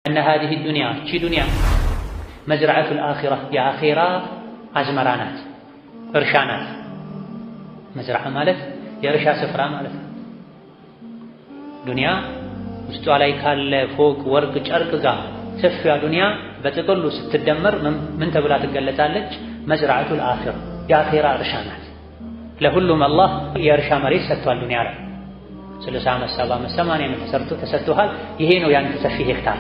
أن هذه الدنيا شي دنيا مزرعة الآخرة يا آخرة أزمرانات إرشانات مزرعة مالت يا إرشا سفرة مالت دنيا ውስጧ ላይ ካለ ፎቅ ወርቅ ጨርቅ ጋር ሰፊያ ዱንያ በጥቅሉ ስትደመር ምን ተብላ ትገለጻለች? መዝራዓቱል አኺራ የአኺራ እርሻ ናት። ለሁሉም አላህ የእርሻ መሬት ሰጥቷል። ዱንያ ላይ 60 ዓመት 70 ዓመት 80 ዓመት ተሰጥቶሃል። ይሄ ነው ያንተ ሰፊ ሄክታር።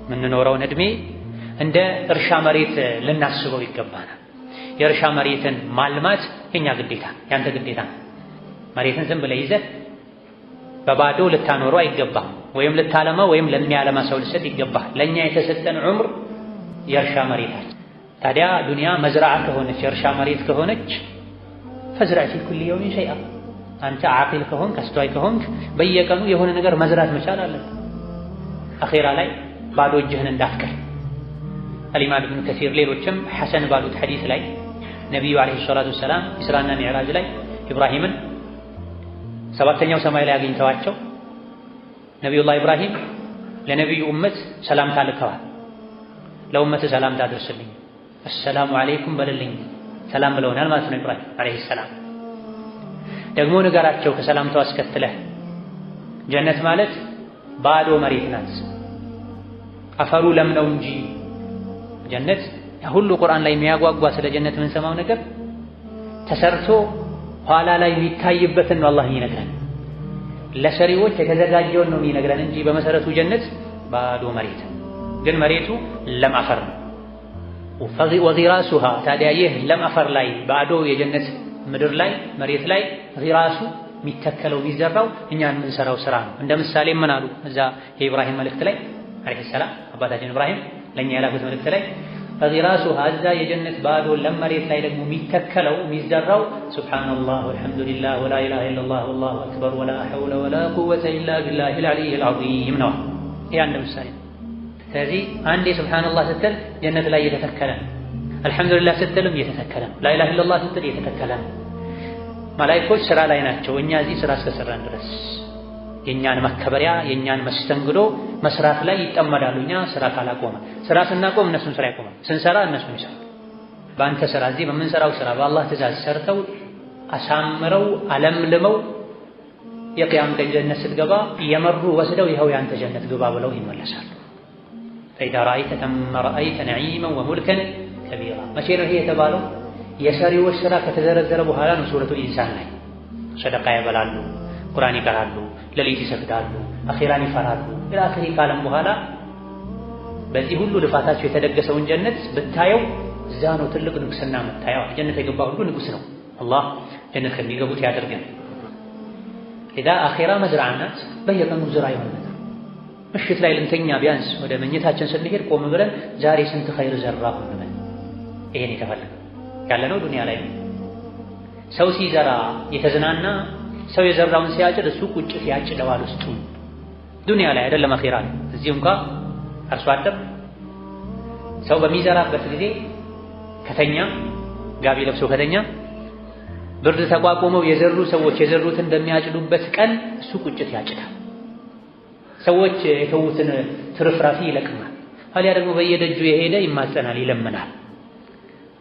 የምንኖረውን እድሜ እንደ እርሻ መሬት ልናስበው ይገባናል። የእርሻ መሬትን ማልማት የኛ ግዴታ ያንተ ግዴታ። መሬትን ዝም ብለህ ይዘህ በባዶ ልታኖረው አይገባም። ወይም ልታለማው ወይም ለሚያለማ ሰው ልሰጥ ይገባል። ለኛ የተሰጠን ዑምር የእርሻ መሬታችን። ታዲያ ዱንያ መዝራዓ ከሆነች የእርሻ መሬት ከሆነች ፈዝራዕ ፊ ኩሊ የውሚን ሸይአ አንተ ዓቂል ከሆንክ አስተዋይ ከሆንክ በየቀኑ የሆነ ነገር መዝራት መቻል አለብህ። አኺራ ላይ ባዶ እጅህን እንዳትቀር። አልኢማም ኢብኑ ከሲር ሌሎችም ሐሰን ባሉት ሐዲስ ላይ ነቢዩ ዓለይሂ ሰላቱ ወሰላም ኢስራና ሚዕራጅ ላይ ኢብራሂምን ሰባተኛው ሰማይ ላይ አግኝተዋቸው ነቢዩላህ ኢብራሂም ለነቢዩ ኡመት ሰላምታ ልከዋል። ለኡመት ሰላምታ አድርስልኝ፣ አሰላሙ አለይኩም በልልኝ። ሰላም ብለውናል ማለት ነው ኢብራሂም ዓለይሂ ሰላም። ደግሞ ንገራቸው ከሰላምታው አስከትለህ ጀነት ማለት ባዶ መሬት ናት፣ አፈሩ ለም ነው እንጂ ጀነት ሁሉ ቁርአን ላይ የሚያጓጓ ስለ ጀነት የምንሰማው ነገር ተሰርቶ ኋላ ላይ የሚታይበትን ነው አላህ የሚነግረን። ለሰሪዎች የተዘጋጀውን ነው የሚነግረን እንጂ በመሰረቱ ጀነት ባዶ መሬት ግን መሬቱ ለም አፈር ነው። ወጊራሱሃ ታዲያ ይህ ለም አፈር ላይ ባዶ የጀነት ምድር ላይ መሬት ላይ ጊራሱ የሚተከለው የሚዘራው እኛን የምንሰራው ስራ ነው። እንደ ምሳሌ ምን አሉ እዛ የኢብራሂም መልእክት ላይ አለይሂ ሰላም አባታችን ኢብራሂም ለኛ ያላኩት መልእክት ላይ ጊራሱሃ እዛ የጀነት ባዶ ለም መሬት ላይ ደግሞ የሚተከለው የሚዘራው ሱብሃነላህ ወልሐምዱሊላህ ወላ ኢላሃ ኢለላህ ወላሁ አክበር ወላ ሐውለ ወላ ቁወተ ኢላ ቢላሂል አሊይል ዐዚም ነው። ይሄ አንድ ምሳሌ። ስለዚህ አንዴ ሱብሃነላህ ስትል ጀነት ላይ እየተተከለ ነው። አልሐምዱሊላህ ስትልም እየተተከለ ነው። ላ ኢላሃ ኢለላህ ስትል እየተተከለ ነው። መላኢኮች ስራ ላይ ናቸው። እኛ እዚህ ስራ እስከሰራን ድረስ የኛን መከበሪያ የኛን መስተንግዶ መስራት ላይ ይጠመዳሉ። እኛ ስራ ካላቆመ ስራ ስናቆም እነሱን ስራ ያቆማል፣ ስንሰራ እነሱን ይሰራሉ። በአንተ ስራ እዚህ በምንሰራው ስራ በአላህ ትእዛዝ ሰርተው አሳምረው አለምልመው የቂያም ቀን ጀነት ስትገባ እየመሩ ወስደው ይኸው ያንተ ጀነት ግባ ብለው ይመለሳሉ። ፈኢዛ ረአይተ ተመ ረአይተ ነዒመን ወሙልከን ከቢራ። መቼ ነው ይሄ የተባለው? የሰሪዎች ስራ ከተዘረዘረ በኋላ ነው። ሱረቱል ኢንሳን ላይ ሰደቃ ያበላሉ፣ ቁርአን ይቀራሉ፣ ሌሊት ይሰግዳሉ፣ አኺራን ይፈራሉ ኢላ አኺሪ ካለም በኋላ በዚህ ሁሉ ልፋታቸው የተደገሰውን ጀነት ብታየው እዛ ነው ትልቅ ንጉስና የምታየው። ጀነት የገባ ሁሉ ንጉስ ነው። አላህ ጀነት ከሚገቡት ያደርገን። ኢዛ አኺራ መዝራዓ ናት። በየቀኑ ዝራ ይሆን ነገር ምሽት ላይ ልንተኛ ቢያንስ ወደ መኝታችን ስንሄድ ቆም ብለን ዛሬ ስንት ኸይር ዘራሁ እንበል። ይሄን የተፈለገው ያለነው ዱንያ ላይ ነው። ሰው ሲዘራ የተዝናና ሰው የዘራውን ሲያጭድ እሱ ቁጭት ያጭደዋል ውስጡ። ዱንያ ላይ አይደለም አኺራ ላይ። እዚህ እንኳን አርሶ አደር ሰው በሚዘራበት ጊዜ ከተኛ ጋቢ ለብሶ ከተኛ ብርድ ተቋቁመው የዘሩ ሰዎች የዘሩትን በሚያጭዱበት ቀን እሱ ቁጭት ያጭዳል። ሰዎች የተዉትን ትርፍራፊ ይለቅማል። አሊያ ደግሞ በየደጁ የሄደ ይማጸናል፣ ይለምናል።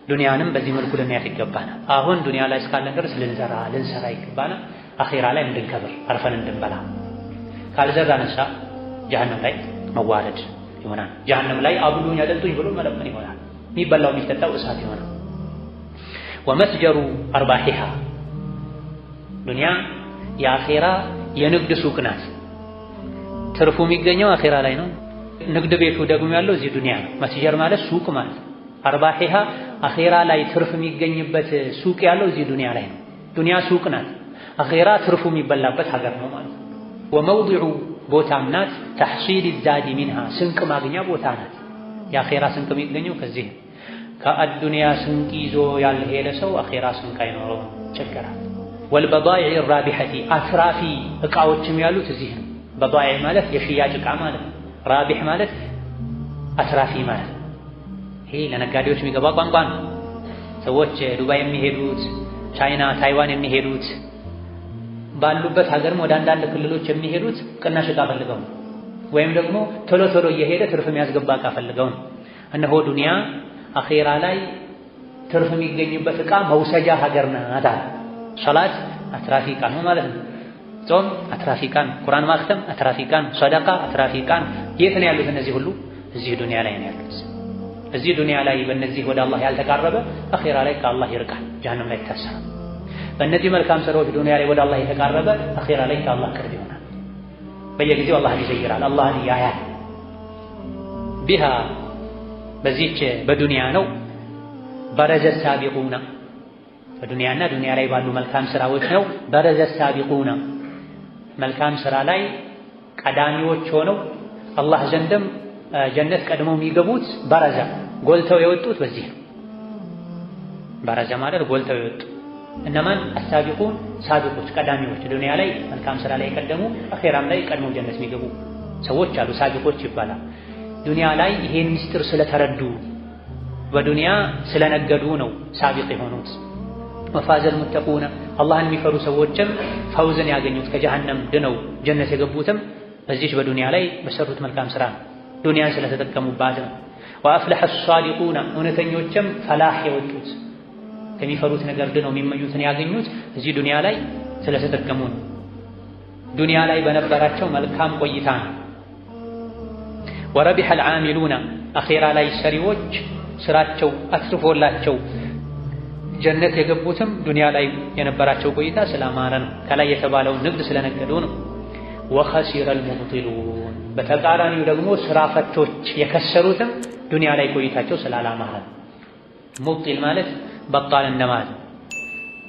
ዱንያንም በዚህ መልኩ ልናያት ይገባናል። አሁን ዱንያ ላይ እስካለን ድረስ ልንሰራ ይገባናል። አኺራ ላይ እንድንከብር አርፈን እንድንበላ። ካልዘራንሳ ጀሀነም ላይ መዋረድ ይሆናል። ጀሀነም ላይ አብሉኝ አጠጡኝ ብሎ መለመን ይሆናል። የሚበላው የሚጠጣው እሳት ይሆናል። ወመትጀሩ አርባሂሃ ዱንያ የአኺራ የንግድ ሱቅ ናት። ትርፉ የሚገኘው አኺራ ላይ ነው። ንግድ ቤቱ ደግሞ ያለው እዚህ ዱንያ ነው። መስጀር ማለት ሱቅ ማለት አርባሂሃ አኺራ ላይ ትርፍ የሚገኝበት ሱቅ ያለው እዚህ ዱንያ ላይ ነው። ዱንያ ሱቅ ናት። አኺራ ትርፉ የሚበላበት ሀገር ነው ማለት ነው። ወመውዲዑ ቦታም ናት። ተሕሲል ዛዲ ሚንሃ ስንቅ ማግኛ ቦታ ናት። የአኺራ ስንቅ የሚገኘው ከዚህ ነው። ከአዱንያ ስንቅ ይዞ ያልሄደ ሰው አኺራ ስንቅ አይኖረውም፣ ይቸገራል። ወልበዳኢዕ ራቢሐቲ አትራፊ እቃዎችም ያሉት እዚህ ነው። በዳኢዕ ማለት የሽያጭ እቃ ማለት ነው። ራቢሕ ማለት አትራፊ ማለት ነው። ይሄ ለነጋዴዎች የሚገባ ቋንቋ ነው። ሰዎች ዱባይ የሚሄዱት ቻይና፣ ታይዋን የሚሄዱት ባሉበት ሀገርም ወደ አንዳንድ ክልሎች የሚሄዱት ቅናሽ እቃ ፈልገው ነው። ወይም ደግሞ ቶሎ ቶሎ እየሄደ ትርፍ የሚያስገባ ዕቃ ፈልገው ነው። እነሆ ዱንያ አኼራ ላይ ትርፍ የሚገኝበት ዕቃ መውሰጃ ሀገር ናት። ሶላት አትራፊ ዕቃ ነው ማለት ነው። ጾም አትራፊ ዕቃ ነው። ቁርአን ማክተም አትራፊ ዕቃ ነው። ሰደቃ አትራፊ ዕቃ ነው። የት ነው ያሉት እነዚህ ሁሉ? እዚህ ዱንያ ላይ ነው ያሉት። እዚህ ዱንያ ላይ በእነዚህ ወደ አላህ ያልተቃረበ አኼራ ላይ ከአላህ ይርቃል፣ ጀሀነም ላይ ይታሰራል። በእነዚህ መልካም ስራዎች ዱንያ ላይ ወደ አላህ የተቃረበ አኼራ ላይ ከአላህ ቅርብ ይሆናል። በየጊዜው አላህን ይዘይራል፣ አላህን ያያል። ቢሃ በዚህች በዱንያ ነው በረዘ ሳቢቁና በዱንያና ዱንያ ላይ ባሉ መልካም ስራዎች ነው በረዘ ሳቢቁና መልካም ስራ ላይ ቀዳሚዎች ሆነው አላህ ዘንድም ጀነት ቀድመው የሚገቡት በረዛ ጎልተው የወጡት በዚህ ነው። በረዛ ማለት ጎልተው የወጡ እነማን? አሳቢቁን ሳቢቆች፣ ቀዳሚዎች ዱንያ ላይ መልካም ስራ ላይ የቀደሙ አኼራም ላይ ቀድመው ጀነት የሚገቡ ሰዎች አሉ፣ ሳቢቆች ይባላል። ዱንያ ላይ ይሄን ምስጢር ስለተረዱ በዱንያ ስለነገዱ ነው ሳቢቅ የሆኑት። ወፋዘል ሙተቁና አላህን የሚፈሩ ሰዎችም ፈውዝን ያገኙት ከጀሀነም ድነው ጀነት የገቡትም በዚህች በዱንያ ላይ በሰሩት መልካም ስራ ነው። ዱንያን ስለተጠቀሙባት ነው። ወአፍለሐ አሷዲቁና እውነተኞችም ፈላህ የወጡት ከሚፈሩት ነገር ድነው የሚመኙትን ያገኙት እዚህ ዱንያ ላይ ስለተጠቀሙ ነው። ዱንያ ላይ በነበራቸው መልካም ቆይታ ነው። ወረቢሐ አልዓሚሉና አኼራ ላይ ሰሪዎች ስራቸው አትርፎላቸው ጀነት የገቡትም ዱንያ ላይ የነበራቸው ቆይታ ስላማረ ነው። ከላይ የተባለውን ንግድ ስለነገዱ ነው። ወኸሲረ አልሙብጢሉን በተቃራኒው ደግሞ ስራ ፈቶች የከሰሩትም ዱንያ ላይ ቆይታቸው ስላላማረ ነው። ሙብጢል ማለት በጣል እንደማለት ነው።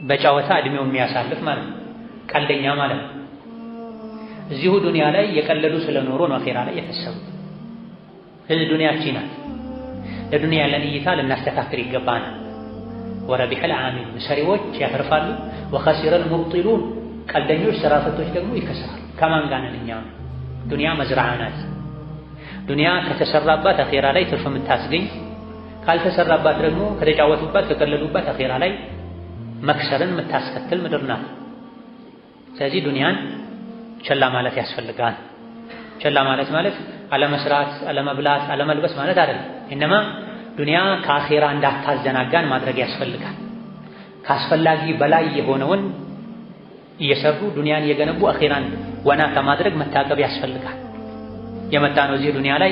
በጨዋታ እድሜውን የሚያሳልፍ ማለት ነው። ቀልደኛ ማለት ነው። እዚሁ ዱንያ ላይ የቀለዱ ስለኖሩ ነው አኼራ ላይ የከሰሩት። ስለዚህ ዱንያችን ናት። ለዱንያ ያለን እይታ ልናስተካክል ይገባናል። ወረቢሐ አልዓሚሉን ሰሪዎች ያተርፋሉ። ወኸሲረ አልሙብጢሉን ቀልደኞች ስራ ፈቶች ደግሞ ይከስራሉ። ከማን ጋር ነን እኛ? ዱንያ መዝራዓ ናት። ዱንያ ከተሰራባት አኼራ ላይ ትርፍ የምታስገኝ፣ ካልተሰራባት ደግሞ ከተጫወቱባት ከቀለዱባት አኼራ ላይ መክሰርን የምታስከትል ምድር ናት። ስለዚህ ዱንያን ቸላ ማለት ያስፈልጋል። ቸላ ማለት አለመስራት፣ አለመብላት፣ አለመልበስ ማለት አይደለም። እነማ ዱንያ ከአኼራ እንዳታዘናጋን ማድረግ ያስፈልጋል። ከአስፈላጊ በላይ የሆነውን እየሰሩ ዱንያን እየገነቡ አኼራን ወና ከማድረግ መታቀብ ያስፈልጋል። የመጣ ነው እዚህ ዱንያ ላይ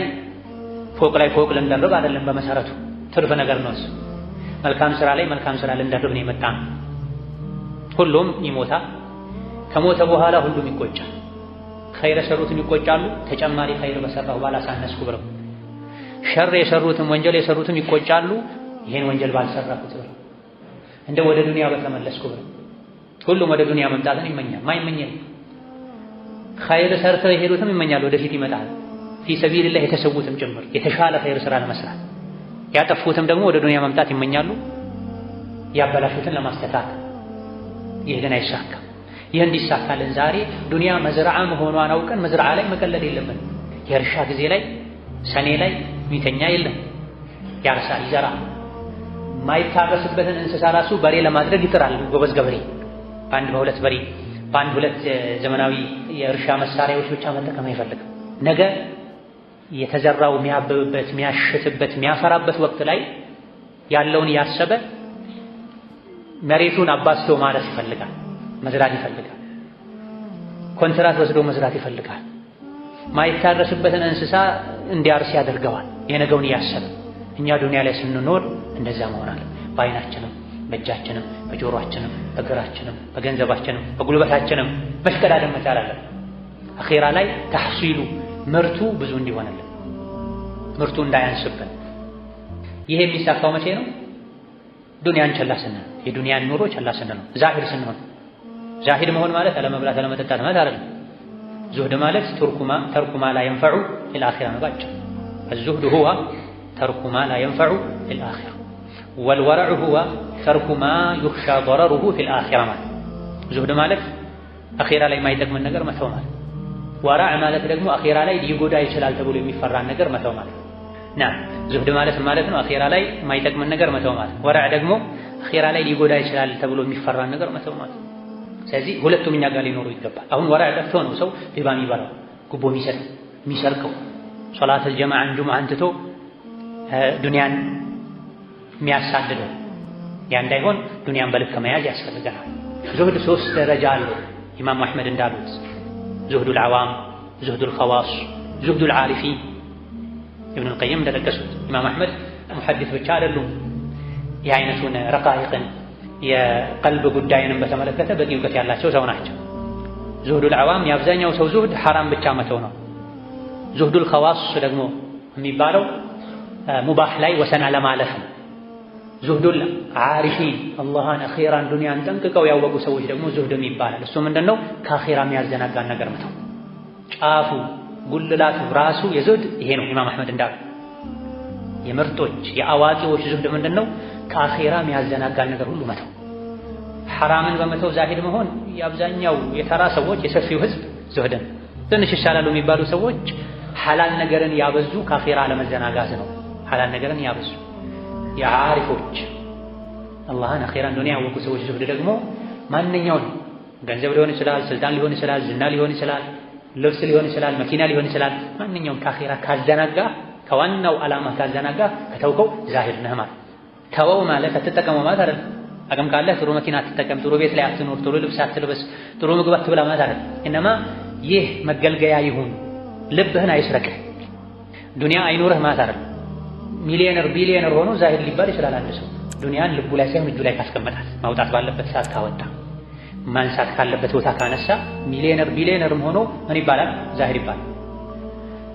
ፎቅ ላይ ፎቅ ልንደርብ አይደለም። በመሰረቱ ትርፍ ነገር ነው እሱ። መልካም ስራ ላይ መልካም ስራ ልንደርብ ነው የመጣ ነው። ሁሉም ይሞታል። ከሞተ በኋላ ሁሉም ይቆጫል። ኸይር የሰሩትም ይቆጫሉ፣ ተጨማሪ ኸይር በሰራሁ ባላሳነስኩ ብለው። ሸር የሰሩትም ወንጀል የሰሩትም ይቆጫሉ፣ ይሄን ወንጀል ባልሰራሁት ብለው። እንደ ወደ ዱንያ በተመለስኩ ብለው። ሁሉም ወደ ዱንያ መምጣትን ይመኛል። ማይመኝ ኸይር ሰርተው የሄዱትም ይመኛሉ፣ ወደፊት ይመጣል። ፊ ሰቢልላህ የተሰዉትም ጭምር የተሻለ ኸይር ስራ ለመስራት። ያጠፉትም ደግሞ ወደ ዱንያ መምጣት ይመኛሉ፣ ያበላሹትን ለማስተካከል። ይህ ግን አይሳካም። ይህ እንዲሳካልን ዛሬ ዱንያ መዝራዓ መሆኗን አውቀን መዝራዓ ላይ መቀለድ የለብንም። የእርሻ ጊዜ ላይ ሰኔ ላይ ሚተኛ የለም። ያርሳል፣ ይዘራል። ማይታረስበትን እንስሳ ራሱ በሬ ለማድረግ ይጥራል ጎበዝ ገበሬ። በአንድ በሁለት በሬ በአንድ ሁለት ዘመናዊ የእርሻ መሳሪያዎች ብቻ መጠቀም አይፈልግም። ነገ የተዘራው የሚያብብበት የሚያሽትበት የሚያፈራበት ወቅት ላይ ያለውን ያሰበ መሬቱን አባስቶ ማረስ ይፈልጋል፣ መዝራት ይፈልጋል። ኮንትራት ወስዶ መዝራት ይፈልጋል። ማይታረስበትን እንስሳ እንዲያርስ ያደርገዋል፣ የነገውን እያሰበ። እኛ ዱንያ ላይ ስንኖር እንደዛ መሆን አለ። በዓይናችንም በእጃችንም በጆሮአችንም በእግራችንም በገንዘባችንም በጉልበታችንም መሽቀዳደም መቻል አለ። አኼራ ላይ ተሕሲሉ ምርቱ ብዙ እንዲሆንልን፣ ምርቱ እንዳያንስብን። ይሄ የሚሳካው መቼ ነው? ዱንያን ቸላ ስንል፣ የዱንያን ኑሮ ቸላ ስንል ነው። ዛሂድ ስንሆን። ዛሂድ መሆን ማለት አለመብላት አለመጠጣት ማለት አይደለም። ዙህድ ማለት ተርኩ ማ ላ የንፈዑ ፊል አኺራ ነው ባጭሩ። አልዙህድ ሁወ ተርኩ ማ ላ የንፈዑ ፊል አኺራ ወልወረዑ ሁወ ተርኩ ማ ዩኽሻ ضረሩሁ ፊል አኺራ ማለት። ዙህድ ማለት አኺራ ላይ የማይጠቅምን ነገር መተው ማለት። ወራዕ ማለት ደግሞ አኺራ ላይ ሊጎዳ ይችላል ተብሎ የሚፈራን ነገር መተው ማለት። ዙህድ ማለት ማለት ነው አኺራ ላይ የማይጠቅምን ነገር መተው ማለት። ወራዕ ደግሞ አኺራ ላይ ሊጎዳ ይችላል ተብሎ የሚፈራን ነገር መተው ማለት። ስለዚህ ሁለቱም እኛ ጋር ሊኖሩ ይገባል። አሁን ወራዕ ጠፍቶ ነው ሰው ሪባ የሚበላው፣ ጉቦ የሚሰጥ፣ የሚሰርቀው ሶላት ጀማዓን ጁምዓን ትቶ ዱንያን የሚያሳድደው ያ እንዳይሆን ዱንያን በልክ መያዝ ያስፈልገናል። ዙህድ 3 ደረጃ አለው። ኢማም አሕመድ እንዳሉት ዙህዱል ዓዋም፣ ዙህዱል ኸዋስ፣ ዙህዱል ዓሪፊን። ኢብኑል ቀይም እንደጠቀሱት ኢማም አሕመድ ሙሐዲስ ብቻ አይደሉም። የአይነቱን ረቃኢቅን የቀልብ ጉዳይንም በተመለከተ በቂ እውቀት ያላቸው ሰው ናቸው። ዙህዱል ዓዋም የአብዛኛው ሰው ዙህድ ሐራም ብቻ መተው ነው። ዙህዱል ኸዋስ ደግሞ የሚባለው ሙባህ ላይ ወሰን አለማለፍ ነው። ዙህዱል ዓሪፊን አላህን አኺራን ዱንያን ጠንቅቀው ያወቁ ሰዎች ደግሞ ዙህድም ይባላል። እሱ ምንድነው? ከአኺራ የሚያዘናጋን ነገር መተው። ጫፉ ጉልላቱ ራሱ የዙህድ ይሄ ነው። ኢማም አሕመድ እንዳሉ የምርጦች የአዋቂዎች ዙህድ ምንድነው? ከአኺራ የሚያዘናጋን ነገር ሁሉ መተው። ሐራምን በመተው ዛሂድ መሆን የአብዛኛው የተራ ሰዎች የሰፊው ህዝብ ዙህድን ትንሽ ይሻላሉ የሚባሉ ሰዎች ሐላል ነገርን ያበዙ ከአኺራ ለመዘናጋት ነው። ሐላል ነገርን ያበዙ የዓሪፎች አላህን አኺራን ዱንያ ያወቁ ሰዎች ዙህድ ደግሞ ማንኛውን ገንዘብ ሊሆን ይችላል፣ ስልጣን ሊሆን ይችላል፣ ዝና ሊሆን ይችላል፣ ልብስ ሊሆን ይችላል፣ መኪና ሊሆን ይችላል። ማንኛውም ከአኺራ ካዘናጋ ከዋናው ዓላማ ካዘናጋ ከተውከው ዛሂድ ነህ ማለት። ተወው ማለት አትጠቀመው ማለት አይደለም። አቅም ካለህ ጥሩ መኪና አትጠቀም፣ ጥሩ ቤት ላይ አትኖር፣ ጥሩ ልብስ አትልበስ፣ ጥሩ ምግብ አትብላ ማለት አይደለም። እነማ ይህ መገልገያ ይሁን፣ ልብህን አይስረቅህ፣ ዱንያ አይኑርህ ማለት አይደለም። ሚሊዮነር ቢሊዮነር ሆኖ ዛሂድ ሊባል ይችላል አንድ ሰው ዱንያን ልቡ ላይ ሳይሆን እጁ ላይ ካስቀመጣት፣ ማውጣት ባለበት ሰዓት ካወጣ፣ ማንሳት ካለበት ቦታ ካነሳ፣ ሚሊዮነር ቢሊዮነርም ሆኖ ምን ይባላል? ዛሂድ ይባላል።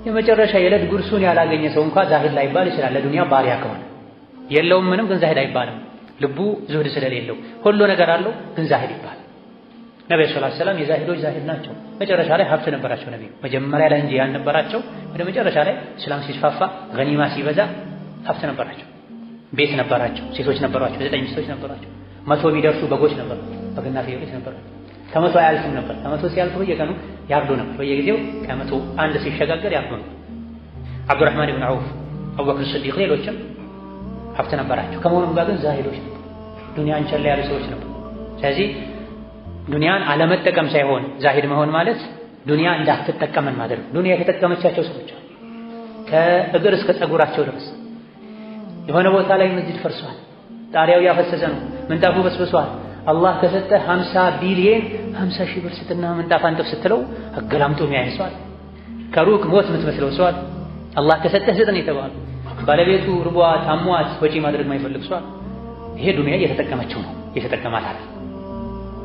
የመጨረሻ የዕለት ጉርሱን ያላገኘ ሰው እንኳን ዛሂድ ላይባል ይችላል። ለዱንያ ባሪያ ከሆነ የለውም ምንም ግን ዛሂድ አይባልም። ልቡ ዙህድ ስለሌለው ሁሉ ነገር አለው ግን ዛሂድ ይባላል። ነብዩ ሰለላሁ ዐለይሂ ወሰለም የዛሂዶች ዛሂድ ናቸው። መጨረሻ ላይ ሀብት ነበራቸው ነብዩ፣ መጀመሪያ ላይ እንጂ ያልነበራቸው ወደ መጨረሻ ላይ እስላም ሲስፋፋ ገኒማ ሲበዛ ሀብት ነበራቸው። ቤት ነበራቸው፣ ሴቶች ነበሯቸው፣ 9 ሚስቶች ነበሯቸው፣ 100 የሚደርሱ በጎች ነበሯቸው፣ በግና ፍየሎች ነበሯቸው። ከመቶ አያልፉም ነበር። ከመቶ ሲያልፉ በየቀኑ ያርዱ ነበር። በየጊዜው ከመቶ አንድ ሲሸጋገር ያርዱ ነበር። አብዱራህማን ኢብኑ ዐውፍ፣ አቡበክር ሲዲቅ፣ ሌሎችም ሀብት ነበራቸው። ከመሆኑም ጋር ግን ዛሂዶች ነበሩ። ዱንያን ቸል ያሉ ሰዎች ነበሩ። ስለዚህ ዱንያን አለመጠቀም ሳይሆን ዛሂድ መሆን ማለት ዱንያ እንዳትጠቀመን ማድረግ። ዱንያ የተጠቀመቻቸው ሰዎች አሉ ከእግር እስከ ፀጉራቸው ድረስ። የሆነ ቦታ ላይ መስጂድ ፈርሷል፣ ጣሪያው ያፈሰሰ ነው፣ ምንጣፉ በስብሷል። አላህ ከሰጠህ 50 ቢሊየን 50 ሺህ ብር ስጥና ምንጣፍ አንጥፍ ስትለው አገላምጦ የሚያይ ሰው አለ። ከሩቅ ሞት የምትመስለው ሰው አለ። አላህ ከሰጠህ ስጥ ነው የተባለው። ባለቤቱ ርቧት አሟት ወጪ ማድረግ የማይፈልግ ሰው አለ። ይሄ ዱንያ እየተጠቀመችው ነው፣ እየተጠቀማት አለ።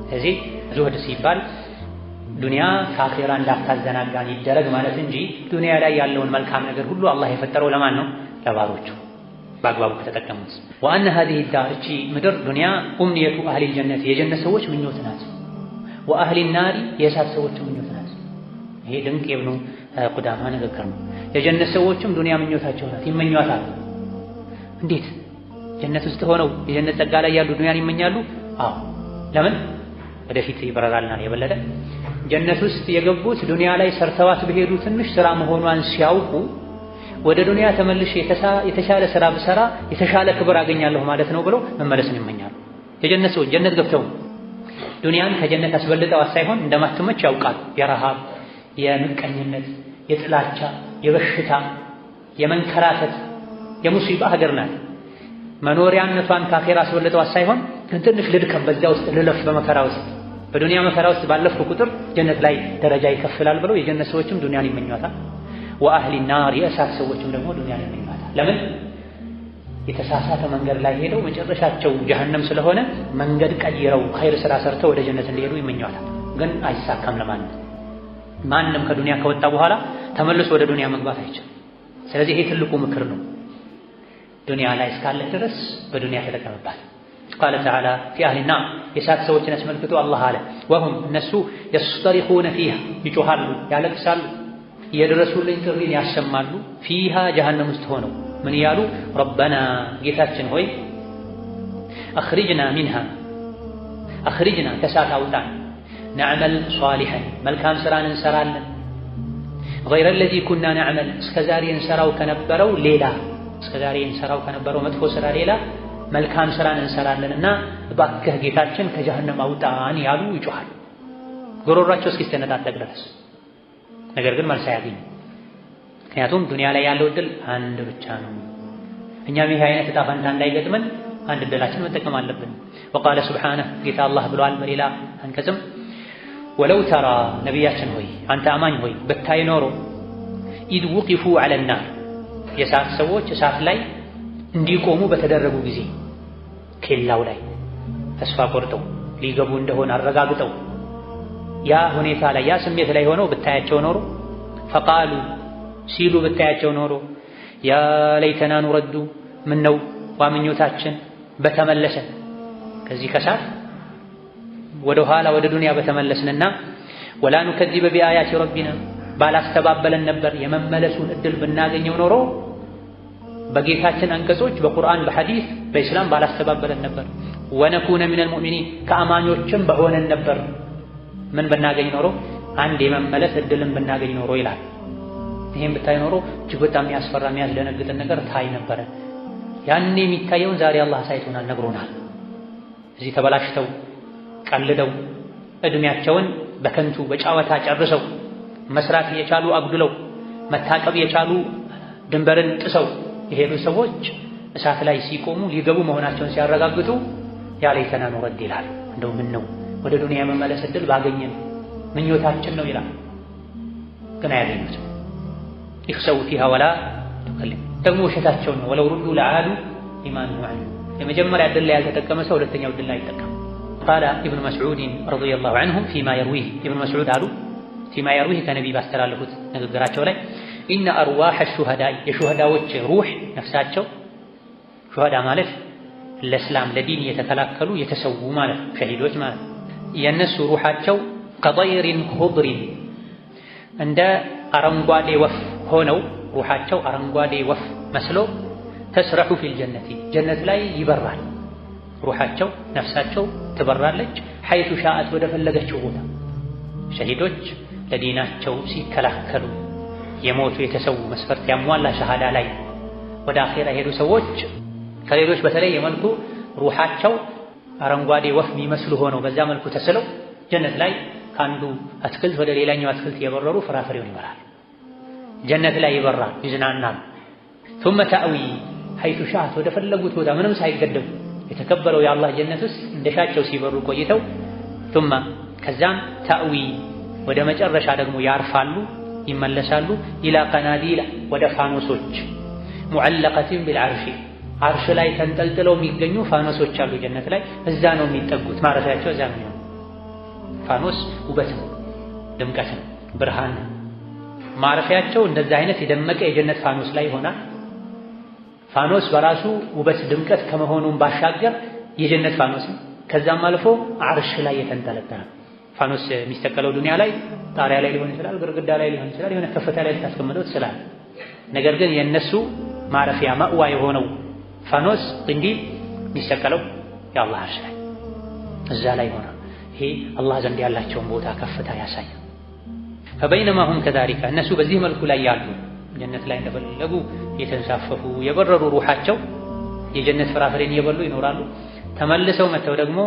ስለዚህ ዙህድ ሲባል ዱንያ ከአኺራ እንዳታዘናጋን ይደረግ ማለት እንጂ ዱንያ ላይ ያለውን መልካም ነገር ሁሉ አላህ የፈጠረው ለማን ነው? ለባሮቹ በአግባቡ ከተጠቀሙት። ወአነ ሀዚህ ዳር እቺ ምድር ዱንያ ኡምኒየቱ አህሊል ጀነት የጀነት ሰዎች ምኞት ናት፣ ወአህሊን ናሪ የእሳት ሰዎች ምኞት ናት። ይሄ ድንቅ የብኑ ቁዳማ ንግግር ነው። የጀነት ሰዎችም ዱንያ ምኞታቸው ናት፣ ይመኟታል። እንዴት ጀነት ውስጥ ሆነው የጀነት ጸጋ ላይ ያሉ ዱንያን ይመኛሉ? አዎ ለምን? ወደፊት ይበራራልና የበለጠ ጀነት ውስጥ የገቡት ዱንያ ላይ ሰርተዋት በሄዱ ትንሽ ስራ መሆኗን ሲያውቁ ወደ ዱንያ ተመልሼ የተሻለ ስራ ብሰራ የተሻለ ክብር አገኛለሁ ማለት ነው ብለው መመለስን ይመኛሉ። የጀነት ሰዎች ጀነት ገብተው ዱንያን ከጀነት አስበልጠዋት ሳይሆን እንደማትመች ያውቃሉ። የረሃብ፣ የምቀኝነት፣ የጥላቻ፣ የበሽታ፣ የመንከራተት፣ የሙሲባ ሀገር ናት። መኖሪያነቷን ከአኺራ አስበልጠዋት ሳይሆን ግን ትንሽ ልድከም፣ በዚያ ውስጥ ልለፍ፣ በመከራ ውስጥ በዱንያ መከራ ውስጥ ባለፍኩ ቁጥር ጀነት ላይ ደረጃ ይከፍላል ብለው የጀነት ሰዎችም ዱንያን ይመኟታል። ወአህሊ ናር የእሳት ሰዎችም ደግሞ ዱንያን ይመኟታል። ለምን? የተሳሳተ መንገድ ላይ ሄደው መጨረሻቸው ጀሀነም ስለሆነ መንገድ ቀይረው ኸይር ስራ ሰርተው ወደ ጀነት እንዲሄዱ ይመኟታል። ግን አይሳካም ለማንም። ማንም ከዱንያ ከወጣ በኋላ ተመልሶ ወደ ዱንያ መግባት አይችልም። ስለዚህ ይሄ ትልቁ ምክር ነው። ዱንያ ላይ እስካለህ ድረስ በዱንያ ተጠቀምባት። ቃለ ተዓላ ፊ አህሊ ናር የእሳት ሰዎችን አስመልክቶ አላህ አለ ወሁም እነሱ የስጠሪኹነ ፊሃ ይጮኻሉ፣ ያለቅሳሉ፣ የድረሱልኝ ጥሪን ያሰማሉ። ፊሃ ጀሀነም ውስጥ ሆነው ምን እያሉ? ረበና ጌታችን ሆይ አኽሪጅና ሚንሃ አኽሪጅና ከእሳት አውጣን፣ ነዕመል ሷሊሐን መልካም ስራን እንሰራለን፣ ገይረ ለዚ ኩና ነዕመል እስከዛሬ እንሰራው ከነበረው ሌላ እስከዛሬ እንሰራው ከነበረው መጥፎ ስራ ሌላ መልካም ስራን እንሰራለንና እባክህ ጌታችን ከጀሀነም አውጣን ያሉ ይጮኻሉ፣ ጉሮሯቸው እስኪስተነጣጠቅ ድረስ። ነገር ግን መልስ አያገኙ። ምክንያቱም ዱንያ ላይ ያለው እድል አንድ ብቻ ነው። እኛም ይህ አይነት ዕጣ ፈንታ እንዳይገጥመን አንድ እድላችን መጠቀም አለብን። ወቃለ ሱብሓነሁ ጌታ አላህ ብሏል በሌላ አንቀጽም ወለው ተራ ነቢያችን ሆይ አንተ አማኝ ሆይ ብታይ ኖሮ ኢዝ ውቂፉ ዐለ ናር የእሳት ሰዎች እሳት ላይ እንዲቆሙ በተደረጉ ጊዜ ኬላው ላይ ተስፋ ቆርጠው ሊገቡ እንደሆነ አረጋግጠው ያ ሁኔታ ላይ ያ ስሜት ላይ ሆነው ብታያቸው ኖሮ ፈቃሉ ሲሉ ብታያቸው ኖሮ ያ ለይተና ኑረዱ ምነው ዋምኞታችን በተመለሰ ከዚህ ከሳት ወደ ኋላ ወደ ዱንያ በተመለስንና ወላ ኑከዚበ ቢአያቲ ረቢና ባላስተባበለን ነበር የመመለሱን እድል ብናገኘው ኖሮ በጌታችን አንቀጾች በቁርአን በሐዲስ በእስላም ባላስተባበለን ነበር ወነኩነ ሚነል ሙእሚኒን ከአማኞችም በሆነን ነበር ምን ብናገኝ ኖሮ አንድ የመመለስ እድልን ብናገኝ ኖሮ ይላል። ይሄን ብታይ ኖሮ እጅግ በጣም የሚያስፈራ የሚያስደነግጥን ነገር ታይ ነበረ። ያኔ የሚታየውን ዛሬ አላህ ሳይቶናል ነግሮናል። እዚህ ተበላሽተው ቀልደው እድሜያቸውን በከንቱ በጫወታ ጨርሰው መስራት የቻሉ አጉድለው መታቀብ የቻሉ ድንበርን ጥሰው የሄዱ ሰዎች እሳት ላይ ሲቆሙ ሊገቡ መሆናቸውን ሲያረጋግጡ ያ ለይተና ኑረድ ይላል። እንደው ምን ነው ወደ ዱንያ የመመለስ እድል ባገኘን ምኞታችን ነው ይላል። ግን አያገኙትም። ይኽሰው ፊሃ ወላ ቱከልም ደግሞ ውሸታቸው ነው። ወለው ሩዱ ለዓዱ ኢማኑ ዐን የመጀመሪያ እድል ላይ ያልተጠቀመ ሰው ሁለተኛው እድል ላይ አይጠቀም። ቃለ ኢብኑ መስዑድ ረዲየላሁ ዐንሁ ፊማ የርዊህ ኢብኑ መስዑድ አሉ ፊማ የርዊህ ከነቢ ባስተላለፉት ንግግራቸው ላይ ኢነ አርዋሐ ሹሃዳኢ የሹሃዳዎች ሩህ ነፍሳቸው ሹሃዳ ማለት ለእስላም ለዲን የተከላከሉ የተሰዉ ማለት ሸሂዶች ማለት የነሱ ሩሃቸው ከጠይሪን ኹድሪን እንደ አረንጓዴ ወፍ ሆነው ሩሃቸው አረንጓዴ ወፍ መስሎ ተስረሑ ፊል ጀነቲ ጀነት ላይ ይበራል። ሩሃቸው ነፍሳቸው ትበራለች ሐይቱ ሻአት ወደ ፈለገችው ቦታ። ሸሂዶች ለዲናቸው ሲከላከሉ የሞቱ የተሰዉ መስፈርት ያሟላ ሸሃዳ ላይ ወደ አኼራ የሄዱ ሰዎች ከሌሎች በተለየ መልኩ ሩሃቸው አረንጓዴ ወፍ የሚመስሉ ሆነው በዛ መልኩ ተስለው ጀነት ላይ ከአንዱ አትክልት ወደ ሌላኛው አትክልት የበረሩ ፍራፍሬውን ይበላል። ጀነት ላይ ይበራል፣ ይዝናናል። ثم تأوي حيث شاءت ወደ ፈለጉት ቦታ ምንም ሳይገደቡ የተከበረው የአላህ ጀነት ውስጥ እንደሻቸው ሲበሩ ቆይተው ثم ከዛም تأوي ወደ መጨረሻ ደግሞ ያርፋሉ ይመለሳሉ ኢላ ቀናዲላ ወደ ፋኖሶች ሙዐለቀቲን ቢልዐርሺ አርሽ ላይ ተንጠልጥለው የሚገኙ ፋኖሶች አሉ ጀነት ላይ እዛ ነው የሚጠጉት ማረፊያቸው እዛ ነው። ፋኖስ ውበት ነው፣ ድምቀት ነው፣ ብርሃን ነው። ማረፊያቸው እንደዛ አይነት የደመቀ የጀነት ፋኖስ ላይ ይሆናል። ፋኖስ በራሱ ውበት ድምቀት ከመሆኑም ባሻገር የጀነት ፋኖስ ነው። ከዛም አልፎ አርሽ ላይ የተንጠለጠለ ፋኖስ የሚስተከለው ዱንያ ላይ ጣሪያ ላይ ሊሆን ይችላል፣ ግርግዳ ላይ ሊሆን ይችላል፣ የሆነ ከፍታ ላይ ልታስቀምጠው ትችላል። ነገር ግን የነሱ ማረፊያ ማእዋ የሆነው ፋኖስ እንዲህ የሚስተከለው የአላህ አርሽ ላይ እዛ ላይ ሆነ። ይሄ አላህ ዘንድ ያላቸውን ቦታ ከፍታ ያሳያል። ፈበይነማ ሁም ከዛሊከ እነሱ በዚህ መልኩ ላይ ያሉ ጀነት ላይ እንደፈለጉ የተንሳፈፉ የበረሩ ሩሃቸው የጀነት ፍራፍሬን እየበሉ ይኖራሉ። ተመልሰው መተው ደግሞ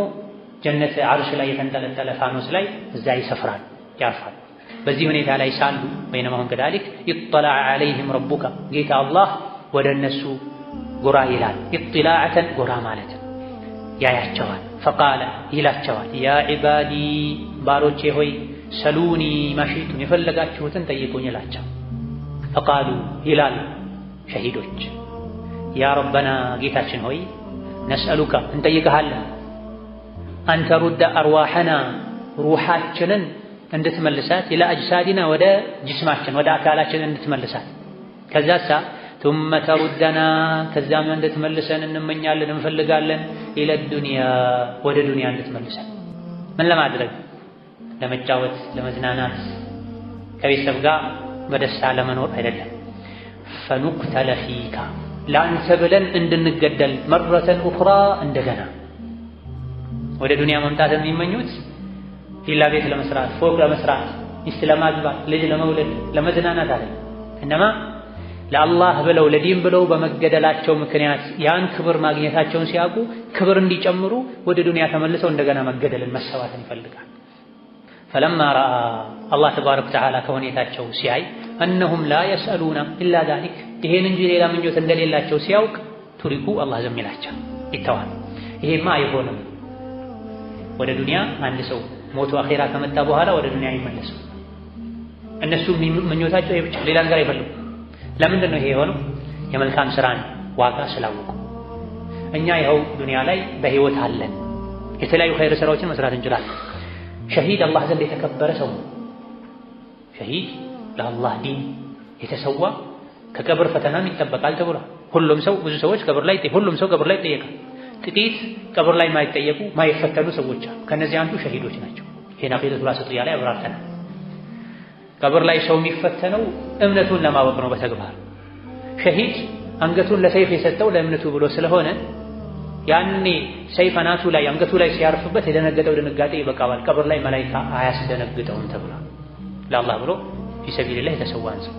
ጀነት አርሽ ላይ የተንጠለጠለ ፋኖስ ላይ እዛ ይሰፍራል፣ ያርፋል። በዚህ ሁኔታ ላይ ሳሉ በይነማ ሁም ከዛሊክ ይጠላዕ ዐለይሂም ረቡከ ጌታ አላህ ወደ እነሱ ጎራ ይላል። ኢጥላዕተን ጎራ ማለት ያያቸዋል። ፈቃለ ይላቸዋል ያ ዒባዲ ባሮቼ ሆይ ሰሉኒ ማሺቱም የፈለጋችሁትን ጠይቁኝ ይላቸው። ፈቃሉ ይላሉ ሸሂዶች ያ ረበና ጌታችን ሆይ ነስአሉከ እንጠይቅሃለን አንተ ሩደ አርዋሐና ሩሃችንን እንድትመልሳት ኢላ አጅሳዲና ወደ ጅስማችን ወደ አካላችን እንድትመልሳት ከዛሳ ثم ተሩደና ከዛም እንድትመልሰን እንመኛለን እንፈልጋለን ኢለ ዱንያ ወደ ዱንያ እንድትመልሰን ምን ለማድረግ ለመጫወት ለመዝናናት ከቤተሰብ ጋር በደስታ ለመኖር አይደለም። ፈኑቅተለ ፊካ ለአንተ ብለን እንድንገደል መረተን ኡኽራ እንደገና ወደ ዱንያ መምጣት የሚመኙት ቪላ ቤት ለመስራት ፎቅ ለመስራት ሚስት ለማግባት ልጅ ለመውለድ ለመዝናናት አይደለም። እነማ ለአላህ ብለው ለዲን ብለው በመገደላቸው ምክንያት ያን ክብር ማግኘታቸውን ሲያውቁ ክብር እንዲጨምሩ ወደ ዱንያ ተመልሰው እንደገና መገደልን መሰዋትን ይፈልጋል። ፈለማ ረአ አላህ ተባረከ ወተዓላ ከሁኔታቸው ሲያይ እነሁም ላ የስአሉና ኢላ ዛሊክ ይሄን እንጂ ሌላ ምኞት እንደሌላቸው ሲያውቅ ቱሪኩ አላህ ዝም ይላቸው ይተዋል። ይሄማ አይሆንም። ወደ ዱንያ አንድ ሰው ሞቱ አኼራ ከመጣ በኋላ ወደ ዱንያ ይመለሱ። እነሱ ምኞታቸው ይሄ ብቻ፣ ሌላ ነገር አይፈልጉም። ለምንድን ነው ይሄ የሆነው? የመልካም ስራን ዋጋ ስላወቁ። እኛ ይኸው ዱንያ ላይ በህይወት አለን፣ የተለያዩ ኸይር ስራዎችን መስራት እንችላለን። ሸሂድ አላህ ዘንድ የተከበረ ሰው ነው። ሸሂድ ለአላህ ዲን የተሰዋ ከቀብር ፈተናም ይጠበቃል ተብሏል። ሁሉም ሰው ብዙ ሰዎች ሁሉም ሰው ቀብር ላይ ይጠየቃል። ጥቂት ቀብር ላይ ማይጠየቁ ማይፈተኑ ሰዎች አሉ። ከነዚህ አንዱ ሸሂዶች ናቸው። ይሄን አቂደቱል ዋሲጥያ ላይ አብራርተናል። ቀብር ላይ ሰው የሚፈተነው እምነቱን ለማወቅ ነው በተግባር። ሸሂድ አንገቱን ለሰይፍ የሰጠው ለእምነቱ ብሎ ስለሆነ ያኔ ሰይፍ አናቱ ላይ አንገቱ ላይ ሲያርፍበት የደነገጠው ድንጋጤ ይበቃዋል። ቀብር ላይ መላኢካ አያስደነግጠውም ተብሏል። ለአላህ ብሎ ፊሰቢልላህ የተሰዋን ሰው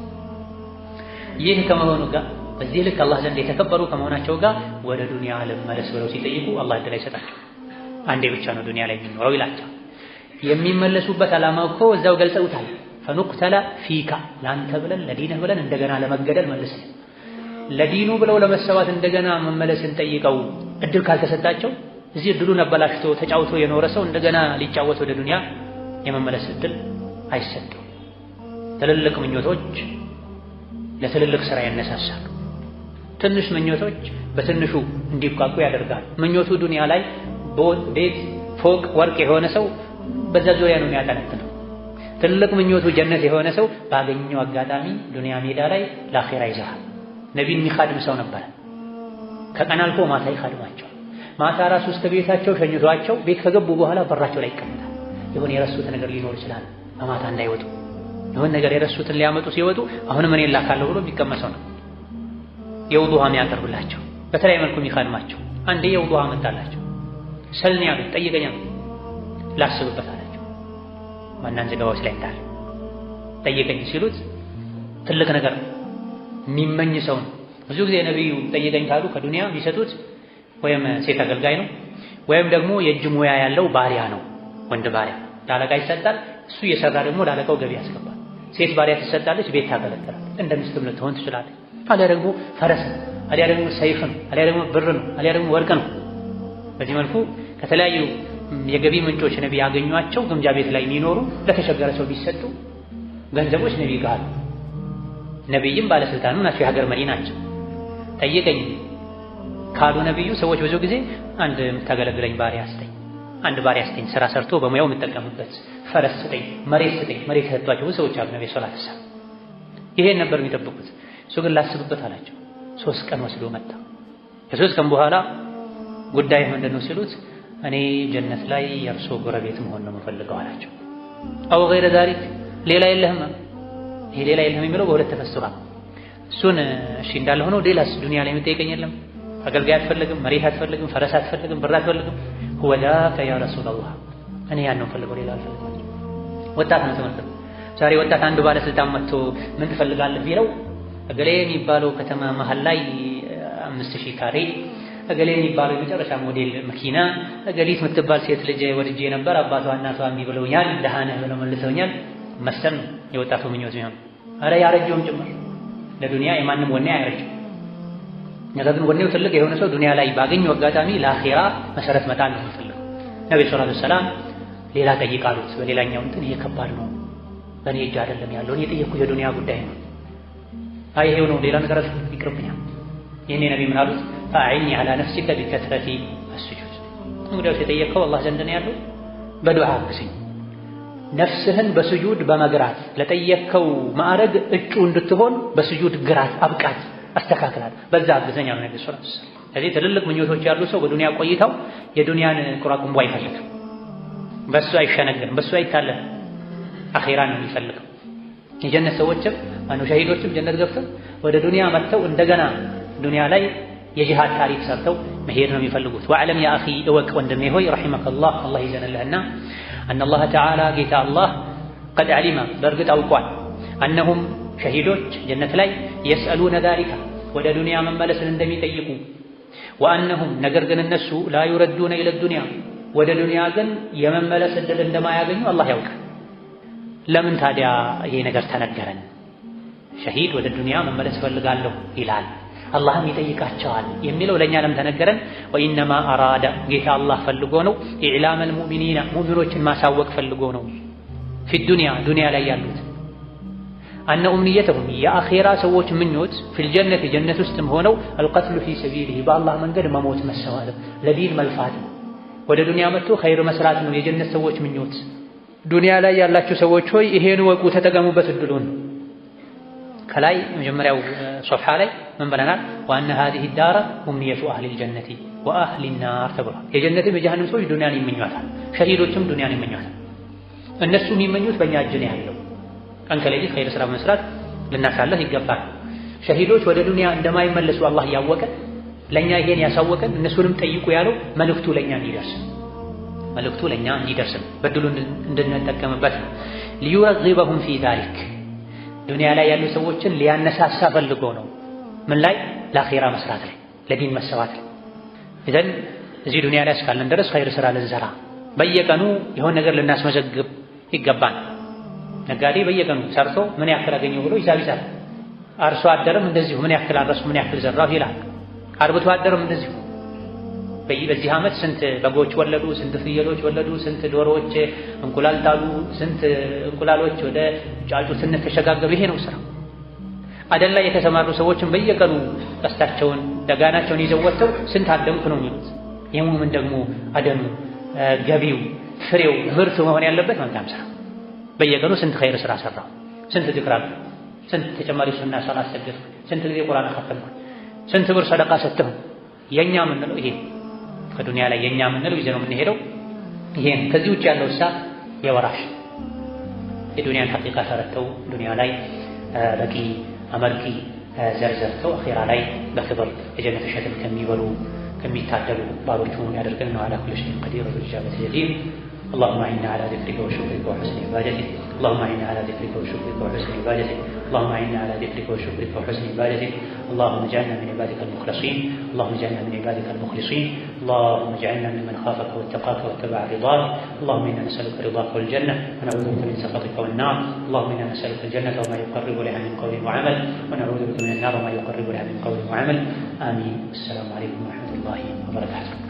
ይህ ከመሆኑ ጋር በዚህ ልክ አላህ ዘንድ የተከበሩ ከመሆናቸው ጋር ወደ ዱንያ ልመለስ ብለው ሲጠይቁ አላህ እድል አይሰጣቸው። አንዴ ብቻ ነው ዱንያ ላይ የሚኖረው ይላቸው። የሚመለሱበት ዓላማ እኮ እዛው ገልጸውታል። ፈኑቅተለ ፊካ ለአንተ ብለን ለዲንህ ብለን እንደገና ለመገደል መልሰን ለዲኑ ብለው ለመሰዋት እንደገና መመለስን ጠይቀው እድል ካልተሰጣቸው እዚህ እድሉን አበላሽቶ ተጫውቶ የኖረ ሰው እንደገና ሊጫወት ወደ ዱንያ የመመለስ እድል አይሰጠው። ትልልቅ ምኞቶች ለትልልቅ ስራ ያነሳሳሉ። ትንሽ ምኞቶች በትንሹ እንዲቋቁ ያደርጋል። ምኞቱ ዱንያ ላይ ቤት፣ ፎቅ፣ ወርቅ የሆነ ሰው በዛ ዙሪያ ነው የሚያጠነጥነው። ትልቅ ምኞቱ ጀነት የሆነ ሰው ባገኘው አጋጣሚ ዱንያ ሜዳ ላይ ለአኺራ ይዘሃል። ነቢን የሚኻድም ሰው ነበረ። ከቀን አልፎ ማታ ይኻድማቸው። ማታ ራሱ እስከ ቤታቸው ሸኝቷቸው ቤት ከገቡ በኋላ በራቸው ላይ ይቀመጣል። የሆነ የረሱት ነገር ሊኖር ይችላል፣ በማታ እንዳይወጡ የሆነ ነገር የረሱትን ሊያመጡ ሲወጡ አሁንም እኔ ላካለሁ ብሎ የሚቀመሰው ነው። የውዱ ውሃ የሚያቀርብላቸው በተለያየ መልኩ የሚኻድማቸው። አንዴ የውዱ ውሃ መጣላቸው። ሰልኒ ያሉት ጠይቀኛ ላስብበት አላቸው። ማናን ዘገባዎች ላይ እንዳለ ጠይቀኝ ሲሉት ትልቅ ነገር የሚመኝ ሰው ነው። ብዙ ጊዜ ነቢዩ ጠይቀኝ ካሉ ከዱንያ የሚሰጡት ወይም ሴት አገልጋይ ነው ወይም ደግሞ የእጅ ሙያ ያለው ባሪያ ነው። ወንድ ባሪያ ለአለቃ ይሰጣል። እሱ እየሰራ ደግሞ ለአለቃው ገቢ ያስገባል። ሴት ባሪያ ትሰጣለች፣ ቤት ታገለግላለች። እንደ ሚስትም ልትሆን ትችላለች። አሊያ ደግሞ ፈረስ ነው፣ አሊያ ደግሞ ሰይፍ ነው፣ አሊያ ደግሞ ብር ነው፣ አሊያ ደግሞ ወርቅ ነው። በዚህ መልኩ ከተለያዩ የገቢ ምንጮች ነቢ ያገኟቸው ግምጃ ቤት ላይ የሚኖሩ ለተቸገረ ሰው ቢሰጡ ገንዘቦች ነቢ ጋር ነቢይም ባለስልጣንም ናቸው፣ የሀገር መሪ ናቸው። ጠይቀኝ ካሉ ነቢዩ ሰዎች ብዙ ጊዜ አንድ የምታገለግለኝ ባሪያ ስጠኝ፣ አንድ ባሪያ ስጠኝ፣ ስራ ሰርቶ በሙያው የምጠቀምበት፣ ፈረስ ስጠኝ፣ መሬት ስጠኝ። መሬት የሰጧቸው ሰዎች አሉ። ነቢ ሰለላሁ ዐለይሂ ወሰለም ይሄን ነበር የሚጠብቁት። እሱ ግን ላስብበት አላቸው። 3 ቀን ወስዶ መጣ። ከ3 ቀን በኋላ ጉዳይ ምንድን ነው ሲሉት እኔ ጀነት ላይ የእርሶ ጎረቤት መሆን ነው የምፈልገው አላቸው። አው ገይረ ዛሊክ ሌላ የለህም። ይሄ ሌላ የለህም የሚለው በሁለት ተፈስሯል። እሱን እሺ እንዳለ ሆኖ ሌላስ ዱንያ ላይ የምጠይቀኝ የለም? አገልጋይ አትፈልግም፣ መሬት አትፈልግም፣ ፈረስ አትፈልግም፣ ብር አትፈልግም። ሁወ ዛከ ያ ረሱላላህ እኔ ያን ነው ፈልገው ሌላ አልፈልግም። ወጣት ነው ተመልከቱ። ዛሬ ወጣት አንዱ ባለስልጣን መጥቶ ምን ትፈልጋለህ ቢለው እገሌ የሚባለው ከተማ መሀል ላይ 5000 ካሬ፣ እገሌ የሚባለው የመጨረሻ ሞዴል መኪና፣ እገሊት የምትባል ሴት ልጅ ወድጄ ነበር አባቷ እናቷ እምቢ ብለውኛል፣ ደሃ ነህ ብለው መልሰውኛል መሰል ነው የወጣቱ ምኞት ቢሆን። ኧረ ያረጀውም ጭምር ለዱንያ የማንም ወኔ አያረጅም። ነገር ግን ወኔው ትልቅ የሆነ ሰው ዱንያ ላይ ባገኘው አጋጣሚ ለአኺራ መሰረት መጣል ነው የሚፈልገው። ነብዩ ሰለላሁ ዐለይሂ ወሰለም ሌላ ጠይቃሉት። በሌላኛው እንትን ይሄ ከባድ ነው፣ በእኔ እጅ አይደለም ያለው፣ እኔ የጠየኩት የዱንያ ጉዳይ ነው። አይ ይሄው ነው ሌላ ነገር ይቅርብኛል። ይሄኔ ነብይ ምን አሉት? ፈአዒኒ ዐላ ነፍሲከ ቢከስረቲ አስጁድ። እንግዲያውስ የጠየቅከው አላህ ዘንድ ነው ያለው፣ በዱዓ አግዘኝ። ነፍስህን በስጁድ በመግራት ለጠየቅከው ማዕረግ እጩ እንድትሆን በስጁድ ግራት፣ አብቃት፣ አስተካክላት፣ በዛ አግዘኝ አሉ ነብዩ ሰለላሁ ዐለይሂ ወሰለም። ስለዚህ ትልልቅ ምኞቶች ያሉ ሰው በዱንያ ቆይታው የዱንያን ቁራቁምቦ አይፈልግም፣ በሱ አይሸነግም፣ በሱ አይታለም፣ አኺራን ነው የሚፈልገው። የጀነት ሰዎችም ሸሂዶችም ጀነት ገብተው ወደ ዱንያ መጥተው እንደገና ዱንያ ላይ የጂሃድ ታሪክ ሰርተው መሄድ ነው የሚፈልጉት። ወዕለም ያ አኺ እወቅ ወንድሜ ሆይ ረሒመከላህ አላህ ይዘንልህና አነ አላህ ተዓላ ጌታ አላህ ቀድ ዓሊመ በእርግጥ አውቋል አነሁም ሸሂዶች ጀነት ላይ የስአሉነ ዛሊከ ወደ ዱንያ መመለስን እንደሚጠይቁ ወአነሁም ነገር ግን እነሱ ላ ዩረዱነ ኢለ ዱንያ ወደ ዱንያ ግን የመመለስ ዕድል እንደማያገኙ አላህ ያውቃል። ለምን ታዲያ ይሄ ነገር ተነገረን? ሸሂድ ወደ ዱንያ መመለስ ፈልጋለሁ ይላል፣ አላህም ይጠይቃቸዋል የሚለው ለእኛ ለምን ተነገረን? ወኢነማ አራዳ ጌታ አላህ ፈልጎ ነው ኢዕላመል ሙእሚኒና ሙእሚኖችን ማሳወቅ ፈልጎ ነው ፊዱንያ ዱንያ ላይ ያሉት አነ ኡምንየተሁም የአኼራ ሰዎች ምኞት ፊልጀነት ጀነት ውስጥም ሆነው አልቀትሉ ፊ ሰቢሊሂ በአላህ መንገድ መሞት መሰዋት ለዲን መልፋት ወደ ዱንያ መጥቶ ኸይር መስራት ነው የጀነት ሰዎች ምኞት። ዱንያ ላይ ያላችሁ ሰዎች ሆይ ይሄን ወቁ፣ ተጠቀሙበት እድሉን። ከላይ መጀመሪያው ሶፍሓ ላይ ምን ብለናል? ወአነ ሃዚሂ ዳረ ኡምንየቱ አህሊል ጀነቲ ወአህሊን ናር ተብሏል። የጀነትም የጀሃነም ሰዎች ዱንያን ይመኟታል፣ ሸሂዶችም ዱንያን ይመኟታል። እነሱ የሚመኙት በእኛ እጅ ነው ያለው። ቀን ከሌሊት ኸይር ስራ መስራት ልናሳለፍ ይገባል። ሸሂዶች ወደ ዱንያ እንደማይመለሱ አላህ እያወቀ ለኛ ይሄን ያሳወቀን እነሱንም ጠይቁ ያለው መልእክቱ ለኛ እንዲደርስ በድሉ እንድንጠቀምበት ሊዩረግበሁም ፊ ዛሊክ ዱንያ ላይ ያሉ ሰዎችን ሊያነሳሳ ፈልጎ ነው። ምን ላይ? ለአኼራ መስራት ላይ፣ ለዲን መሰዋት ላይ። ኢዘን እዚህ ዱንያ ላይ እስካለን ድረስ ኸይር ስራ ልንሰራ በየቀኑ የሆነ ነገር ልናስመዘግብ ይገባል። ነጋዴ በየቀኑ ሰርቶ ምን ያክል አገኘው ብሎ ሂሳብ ይሰራል። አርሶ አደርም እንደዚሁ ምን ያክል አረስኩ ምን ያክል ዘራሁ ይላል። አርብቶ አደርም እንደዚሁ በዚህ ዓመት ስንት በጎች ወለዱ፣ ስንት ፍየሎች ወለዱ፣ ስንት ዶሮዎች እንቁላል ጣሉ፣ ስንት እንቁላሎች ወደ ጫጩትነት ተሸጋገሩ። ይሄ ነው ስራ። አደን ላይ የተሰማሩ ሰዎችን በየቀኑ ቀስታቸውን ደጋናቸውን ይዘው ወጥተው ስንት አደምኩ ነው የሚሉት። የሙእምን ደግሞ አደኑ ገቢው ፍሬው ምርቱ መሆን ያለበት መልካም ስራ። በየቀኑ ስንት ኸይር ስራ ሰራሁ፣ ስንት ዚክር አልኩ፣ ስንት ተጨማሪ ሱና ሰላት ሰገድኩ፣ ስንት ጊዜ ቁርአን ኸተምኩ፣ ስንት ብር ሰደቃ ሰጥሁ። የኛ የምንለው ይሄ ከዱንያ ላይ የኛ የምንለው ይዘነው የምንሄደው ይሄን። ከዚህ ውጭ ያለው እሳ የወራሽ የዱንያን ሐቂቃ ተረድተው ዱንያ ላይ በቂ አመርቂ ዘርዘርተው አኺራ ላይ በክብር የጀነት ሸክም ከሚበሉ ከሚታደሉ ባሮቹ ያደርገን ነው። አላ ኩሊ ሸይኢን ቀዲር ወኢጃበተ ጀዲር اللهم اعنا على ذكرك وشكرك وحسن عبادتك اللهم اعنا على ذكرك وشكرك وحسن عبادتك اللهم اعنا على ذكرك وشكرك وحسن عبادتك اللهم اجعلنا من عبادك المخلصين اللهم اجعلنا من عبادك المخلصين اللهم اجعلنا ممن خافك واتقاك واتبع رضاك اللهم انا نسالك رضاك والجنه ونعوذ بك من سخطك والنار اللهم انا نسالك الجنه وما يقرب لها من قول وعمل ونعوذ بك من النار وما يقرب لها من قول وعمل. آمين. السلام عليكم ورحمه الله وبركاته.